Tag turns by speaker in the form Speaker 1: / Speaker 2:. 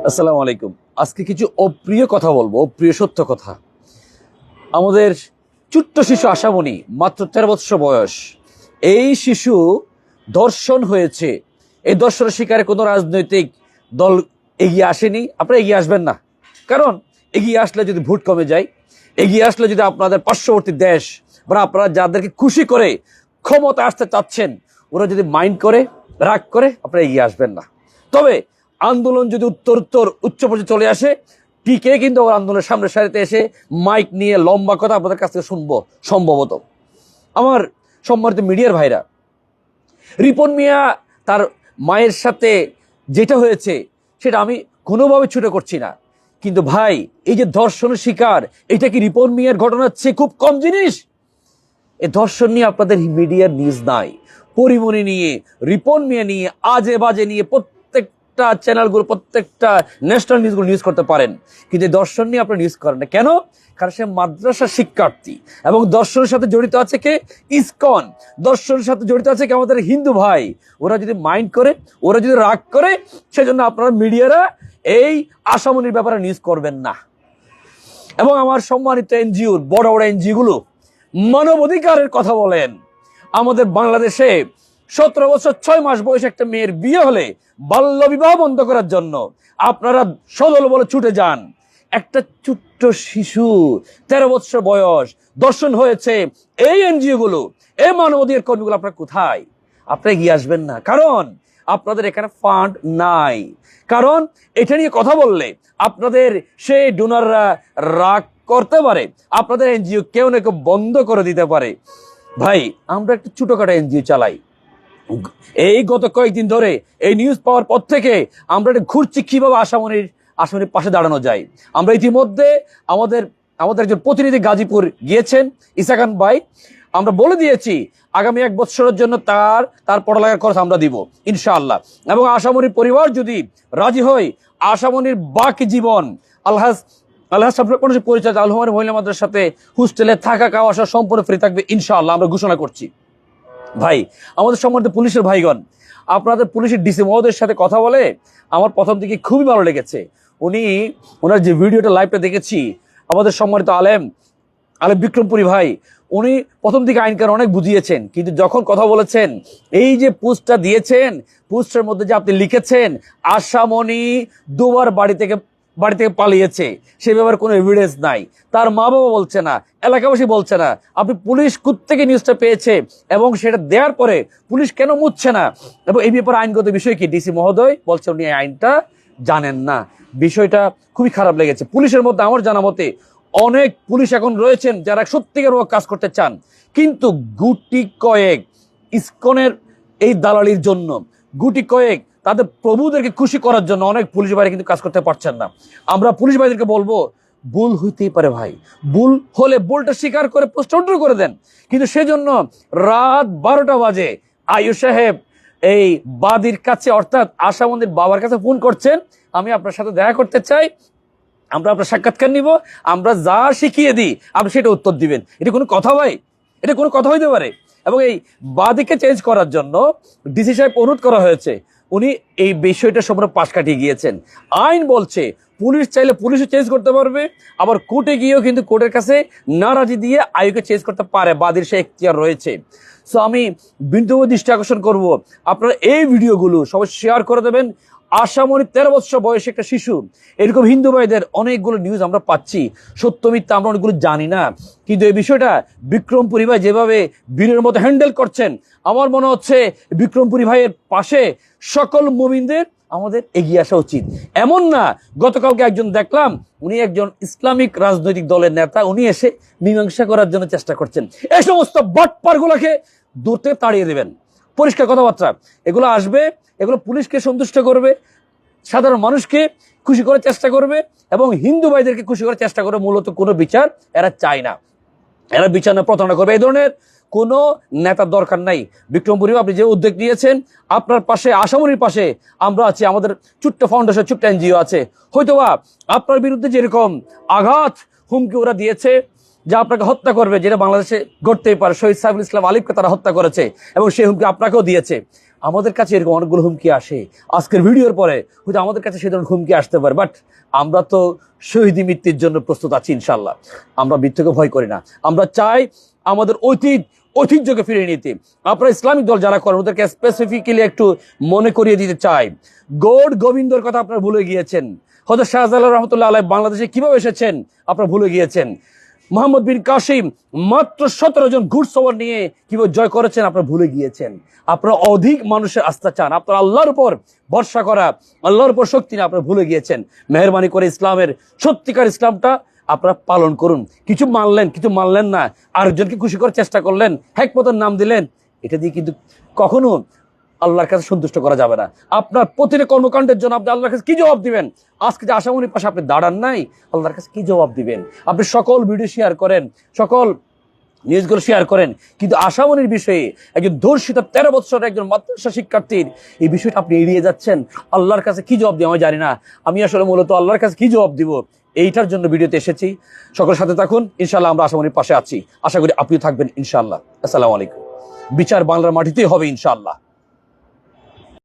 Speaker 1: আসসালামু আলাইকুম। আজকে কিছু অপ্রিয় কথা বলবো, অপ্রিয় সত্য কথা। আমাদের ছোট্ট শিশু আশামণি, মাত্র 13 বছর বয়স। এই শিশু ধর্ষণ হয়েছে। এই ধর্ষণের শিকারে কোনো রাজনৈতিক দল এগিয়ে আসেনি, আপনারা এগিয়ে আসবেন না। কারণ এগিয়ে আসলে যদি ভোট কমে যায়, এগিয়ে আসলে যদি আপনাদের পার্শ্ববর্তী দেশ বা আপনারা যাদেরকে খুশি করে ক্ষমতা আসতে চাচ্ছেন ওরা যদি মাইন্ড করে, রাগ করে, আপনারা এগিয়ে আসবেন না। তবে আন্দোলন যদি উত্তর উচ্চ পর্যায়ে চলে আসে, টিকে কিন্তু ওর আন্দোলনের সামনের সারিতে এসে মাইক নিয়ে লম্বা কথা আপনাদের কাছ থেকে শুনবো সম্ভবত। আমার সম্মানিত মিডিয়ার ভাইরা, রিপন মিয়া তার মায়ের সাথে যেটা হয়েছে সেটা আমি কোনোভাবে ছুটে করছি না, কিন্তু ভাই এই যে ধর্ষণের শিকার, এটা কি রিপন মিয়ার ঘটনার চেয়ে খুব কম জিনিস? এই ধর্ষণ নিয়ে আপনাদের মিডিয়ার নিউজ নাই, পরিমণি নিয়ে, রিপন মিয়া নিয়ে, আজে বাজে নিয়ে প্রত্যেকটা চ্যানেলগুলো, প্রত্যেকটা ন্যাশনাল নিউজগুলো নিউজ করতে পারেন, কিন্তু এই দর্শন নিয়ে আপনারা নিউজ করেন না কেন? কারণ সে মাদ্রাসা শিক্ষার্থী এবং দর্শনের সাথে জড়িত আছে কে? ইসকন। দর্শনের সাথে জড়িত আছে কে? আমাদের হিন্দু ভাই। ওরা যদি মাইন্ড করে, ওরা যদি রাগ করে, সেজন্য আপনারা মিডিয়ারা এই আশামণির ব্যাপারে নিউজ করবেন না। এবং আমার সম্মানিত এনজিও, বড় বড় এনজিওগুলো মানবাধিকারের কথা বলেন। আমাদের বাংলাদেশে 17 বছর 6 মাস বয়সে একটা মেয়ের বিয়ে হলে বাল্য বিবাহ বন্ধ করার জন্য আপনারা সদল বলে ছুটে যান। একটা ছোট্ট শিশু 13 বছর বয়স ধর্ষণ হয়েছে। এই এনজিও গুলো, এই মানবাধিকার কর্মীগুলো আপনারা কোথায়? আপনারা এগিয়ে আসবেন না, কারণ আপনাদের এখানে ফান্ড নাই। কারণ এটা নিয়ে কথা বললে আপনাদের সেই ডোনাররা রাগ করতে পারে, আপনাদের এনজিও কেউ না কেউ বন্ধ করে দিতে পারে। ভাই, আমরা একটা ছোটখাটো এনজিও চালাই। এই গত কয়েকদিন ধরে এই নিউজ পাওয়ার পর থেকে আমরা এটা ঘুরছি কিভাবে আশামণির পাশে দাঁড়ানো যায়। আমরা ইতিমধ্যে আমাদের একজন প্রতিনিধি গাজীপুর গিয়েছেন, ইসাকান ভাই। আমরা বলে দিয়েছি আগামী 1 বছরের জন্য তার পড়ালেখার খরচ আমরা দিব ইনশাআল্লাহ। এবং আশামণির পরিবার যদি রাজি হয়, আশামণির বাকি জীবন আলহাজ পরিচয় আলহার মহিলা মাদ্রাসার সাথে হোস্টেলে থাকা খাওয়া আসা সম্পূর্ণ ফ্রি থাকবে ইনশাআল্লাহ, আমরা ঘোষণা করছি। ভাই, আমাদের সম্মানিত পুলিশের ভাইগণ, আপনাদের পুলিশের ডিসি মহোদয়ের সাথে কথা বলে আমার প্রথম দিকে খুবই ভালো লেগেছে। ওনার যে ভিডিওটা লাইভটা দেখেছি, আমাদের সম্মানিত আলেম বিক্রমপুরী ভাই, উনি প্রথম দিকে আইনকার অনেক বুঝিয়েছেন, কিন্তু যখন কথা বলেছেন, এই যে পোস্টটা দিয়েছেন, পোস্টের মধ্যে যে আপনি লিখেছেন আশামণি দুবার বাড়ি থেকে পালিয়েছে, সে ব্যাপারে কোনো এভিডেন্স নাই, তার মা বাবা বলছে না, এলাকাবাসী বলছে না, আপনি পুলিশ কোত্থেকে নিউজটা পেয়েছে এবং সেটা দেওয়ার পরে পুলিশ কেন মুছছে না? এবং এই ব্যাপারে আইনগত বিষয় কি? ডিসি মহোদয় বলছে উনি আইনটা জানেন না। বিষয়টা খুবই খারাপ লেগেছে। পুলিশের মধ্যে আমার জানা মতে অনেক পুলিশ এখন রয়েছেন যারা সত্যিকার কাজ করতে চান, কিন্তু গুটি কয়েক ইসকনের এই দালালির জন্য, গুটি কয়েক তাদের প্রভুদেরকে খুশি করার জন্য অনেক পুলিশ ভাইরা কিন্তু কাজ করতে পারছেন না। আমরা পুলিশ ভাইদেরকে বলবো, ভুল হইতেই পারে ভাই, ভুল হলে ভুলটা স্বীকার করে পোস্ট আউট করে দেন। কিন্তু সেজন্য রাত 12টা বাজে আয়ু সাহেব এই বাদীর কাছে, অর্থাৎ আশামণির বাবার কাছে ফোন করছেন, আমি আপনার সাথে দেখা করতে চাই, আমরা আপনার সাক্ষাৎকার নিব, আমরা যা শিখিয়ে দিই আপনি সেটা উত্তর দিবেন। এটা কোনো কথা ভাই? এটা কোনো কথা হইতে পারে? এবং এই বাদীকে চেঞ্জ করার জন্য ডিসি সাহেব অনুরোধ করা হয়েছে, উনি এই বিষয়টা সম্পূর্ণ পাশ কাটিয়ে গিয়েছেন। আইন বলছে পুলিশ চাইলে পুলিশও চেঞ্জ করতে পারবে, আবার কোর্টে গিয়েও কিন্তু কোর্টের কাছে নারাজি দিয়ে আইকে চেঞ্জ করতে পারে, বাদীর সে এখতিয়ার রয়েছে। সো আমি বিন্দু দৃষ্টি আকর্ষণ করবো, আপনারা এই ভিডিওগুলো সবাই শেয়ার করে দেবেন। আশামণি 13 বছর বয়সে একটা শিশু, এরকম হিন্দু ভাইদের অনেকগুলো নিউজ আমরা পাচ্ছি, সত্য মিথ্যা আমরা অনেকগুলো জানি না, কিন্তু এই বিষয়টা বিক্রমপুরী ভাই যেভাবে বীরের মতো হ্যান্ডেল করছেন, আমার মনে হচ্ছে বিক্রমপুরী ভাইয়ের পাশে সকল মুমিনদের আমাদের এগিয়ে আসা উচিত। এমন না, গতকালকে একজন দেখলাম, উনি একজন ইসলামিক রাজনৈতিক দলের নেতা, উনি এসে মীমাংসা করার জন্য চেষ্টা করছেন। এই সমস্ত বাটপার গুলাকে দূর থেকে তাড়িয়ে দেবেন। পরিষ্কার কথাবার্তা, এগুলো আসবে, এগুলো পুলিশকে সন্তুষ্ট করবে, সাধারণ মানুষকে খুশি করার চেষ্টা করবে এবং হিন্দু ভাইদেরকে খুশি করার চেষ্টা করবে। মূলত কোনো বিচার এরা চায় না, এরা বিচার না প্রতারণা করবে। এই ধরনের কোনো নেতার দরকার নাই। বিক্রমপুরী, আপনি যে উদ্যোগ নিয়েছেন, আপনার পাশে, আশামণির পাশে আমরা আছি, আমাদের ছোট্ট ফাউন্ডেশন, ছোট্ট এনজিও আছে। হয়তোবা আপনার বিরুদ্ধে যেরকম আঘাত হুমকি ওরা দিয়েছে যে আপনাকে হত্যা করবে, যেটা বাংলাদেশে ঘটতেই পারে, শহীদ সাইফুল ইসলাম আলিফকে তারা হত্যা করেছে এবং সেই হুমকি আপনাকেও দিয়েছে। আমাদের কাছে এরকম অনেকগুলো হুমকি আসে, আজকের ভিডিওর পরে হয়তো আমাদের কাছে সে ধরনের হুমকি আসতে পারে, বাট আমরা তো শহীদি মৃত্যুর জন্য প্রস্তুত আছি ইনশাল্লাহ। আমরা মৃত্যুকে ভয় করি না, আমরা চাই আমাদের ঐতিহ্যকে ফিরিয়ে নিতে। আপনারা ইসলামিক দল যারা করেন ওদেরকে স্পেসিফিক্যালি একটু মনে করিয়ে দিতে চাই, গৌড় গোবিন্দর কথা আপনারা ভুলে গিয়েছেন। হযরত শাহজালাল রহমতুল্লাহ আলাইহি বাংলাদেশে কিভাবে এসেছেন আপনারা ভুলে গিয়েছেন। মোহাম্মদ বিন কাসিম মাত্র 17 জন ঘুড়সওয়ার নিয়ে কিভাবে জয় করেছেন আপনারা ভুলে গিয়েছেন। আপনারা অধিক মানুষের আস্থা চান, আপনারা আল্লাহর উপর ভরসা করা, আল্লাহর উপর শক্তি না, আপনারা ভুলে গিয়েছেন। মেহেরবানি করে ইসলামের সত্যিকার ইসলামটা আপনারা পালন করুন। কিছু মানলেন না, আরেকজনকে খুশি করার চেষ্টা করলেন, হেকমতের নাম দিলেন, এটা দিয়ে কিন্তু কখনো আল্লাহর কাছে সন্তুষ্ট করা যাবে না। আপনার প্রতিটা কর্মকাণ্ডের জন্য আপনি আল্লাহর কাছে কি জবাব দিবেন? আজকে যে আশামনির পাশে আপনি দাঁড়ান নাই, আল্লাহর কাছে কি জবাব দিবেন? আপনি সকল ভিডিও শেয়ার করেন, সকল নিউজগুলো শেয়ার করেন, কিন্তু আশামনির বিষয়ে একজন ধর্ষিত 13 বছরের একজন মাদ্রাসা শিক্ষার্থীর এই বিষয়টা আপনি এড়িয়ে যাচ্ছেন। আল্লাহর কাছে কি জবাব দিব আমি জানি না। আমি আসলে মূলত আল্লাহর কাছে কি জবাব দিব এইটার জন্য ভিডিওতে এসেছি। সকলের সাথে থাকুন, ইনশাল্লাহ আমরা আশামনির পাশে আছি, আশা করি আপনিও থাকবেন ইনশাল্লাহ। আসসালামু আলাইকুম। বিচার বাংলার মাটিতেই হবে ইনশাল্লাহ।